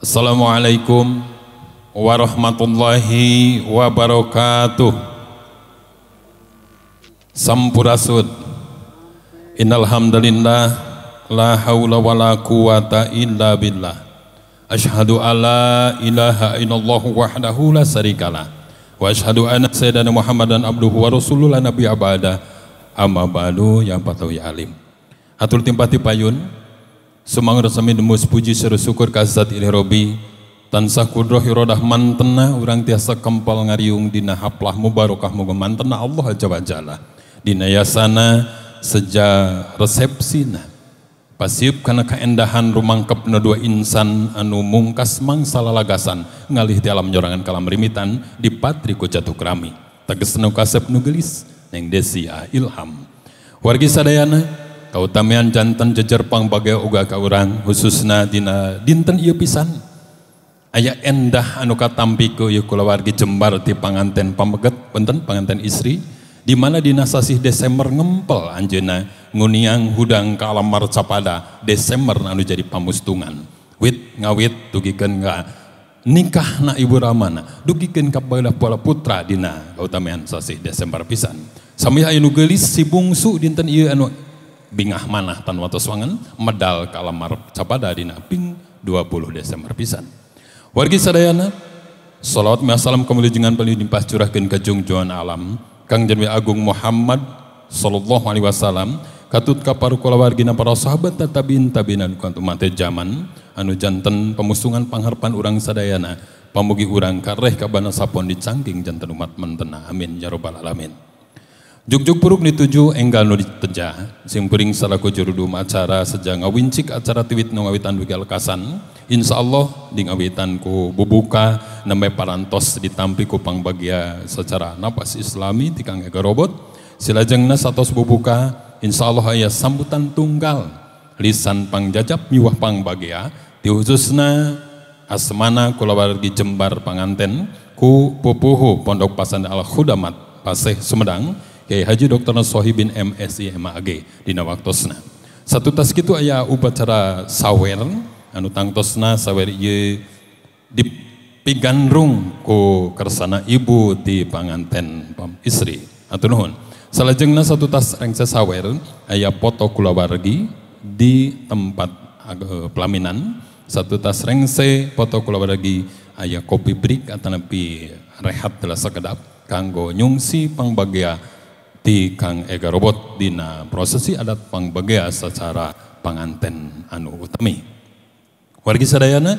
Assalamualaikum warahmatullahi wabarakatuh. Sampurasud. Innal hamdalillah la haula wala quwata illa billah. Asyhadu alla ilaha illallah wahdahu la syarikalah wa asyhadu anna sayyidana Muhammadan abduhu wa rasuluhu la nabiyya ba'da. Amma ba'du ya patuh ya alim. Hatur timpati payun sumang resami demus puji seru syukur ka zat ilahi Rabbi tansah kudroh irodah mantena urang tiasa kempal ngariung dina haplah mubarakah muga mantena Allah Azza wa Jalla dina yasana seja resepsina pasiup kana kaendahan rumangkepna dua insan anu mungkas mangsa lalagasan ngalih di alam nyorangan kalam rimitan di patri ku jatuh kerami tegesna kasep nu geulis neng desi ilham wargi sadayana kautamian jantan jejer pangbagea uga ka urang khususna dina dinten ieu pisan aya endah anu katampikeun ieu kulawargi Jembar ti panganten pameget punten panganten istri di mana dina sasih Desember ngempel anjeunna nguniang hudang ka alam marcapada Desember anu jadi pamustungan wit ngawit dugikeun ka nikahna ibu ramana dugikeun ka bageula pola putra dina kautamian sasih Desember pisan sami aya nu geulis si bungsu dinten ieu anu bingah manah tan watos wangen medal ka alam marcapada dina ping 20 Desember pisan wargi sadayana salawat wa salam kamuliaan paling limpah curahkeun ka junjungan alam Kang Jami Agung Muhammad sallallahu alaihi wasallam katut ka parukula wargina para sahabat tabiin tabiinan ku umat zaman anu janten pemusungan pangharpan urang sadayana pamugi urang kareh ka bana sapon dicangking janten umat mentena amin ya rabbal alamin. Jugjug puruk dituju enggal nu diteja sing peuring salaku jurudum acara seja ngawincik acara tiwit nu ngawitan dugi alkasan insyaallah di ngawitan ku bubuka nembe parantos ditampi ku pangbagia secara napas islami ti Kang Ega Robot silajengna satos bubuka insyaallah aya sambutan tunggal lisan pangjajab miwah pangbagia ti khususna asmana kulawargi Jembar panganten ku pupuhu Pondok Pesantren Al Khudamat Paseh Sumedang Kiai Haji Dr. Sohibin MSI MAG dina waktosna. Satu tas kitu aya upacara sawer anu tangtosna sawer ieu dipigandrung ku kersana ibu di panganten istri. Atur nuhun. Salajengna satu tas rengse sawer aya foto kulawargi di tempat pelaminan. Satu tas rengse foto kulawargi aya kopi break atanapi rehat telah sakedap kanggo nyungsi pangbagia ti Kang Ega Robot dina prosesi adat pangbagea secara panganten anu utami. Wargi sadayana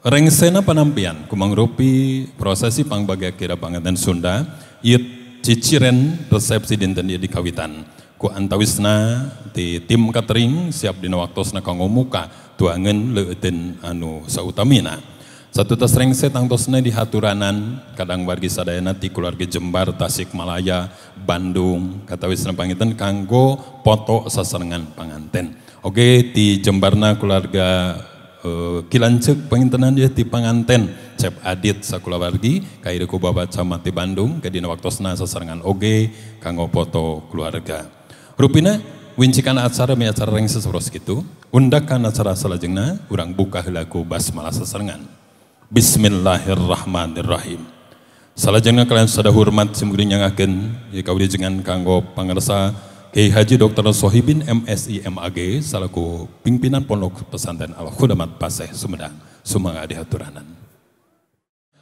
rengsena panampian kumangrupi prosesi pangbagea kira panganten Sunda ieu ciciren resepsi dinten ieu dikawitan ku antawisna ti tim catering siap dina waktosna kanggo muka tuangeun leueteun anu sautamina. Satu tas rengse tangtosna di haturanan kadang wargi sadayana ti keluarga Jembar, Tasikmalaya, Bandung katawisna panginten kanggo foto sasarengan panganten. Oke ti Jembarna keluarga Kilancek pangintenan dia ti panganten Cep Adit sakulawargi kaire ku babat sama ti Bandung kadina waktosna sasarengan oge kanggo foto keluarga. Rupina wincikan acara mi acara rengse saros kitu undakan acara salajengna urang buka heula ku basmalah sasarengan. Bismillahirrahmanirrahim. Salajengna kalian sada hormat simkuring nyangakeun ieu kawilujengan kanggo pangarsa Kiai Haji Dr. Sohibin MSI MAG salaku pimpinan Pondok Pesantren Al Khudamat Paseh Sumedang. Sumangga dihaturanan.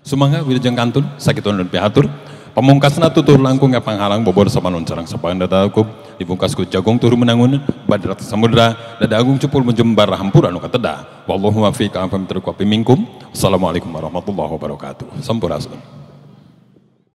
Sumangga wilujeng kantun sakitun dan pihatur. Pamungkasna tutur langkung panghalang bobor sapanon carang sapaan dadakup dibungkas ku jagung turu menangun badrat samudra dada agung cepul menjembar hampura nu kateda wallahu muwaffiq ka afam terku mingkum. Assalamualaikum warahmatullahi wabarakatuh. Sampurasun.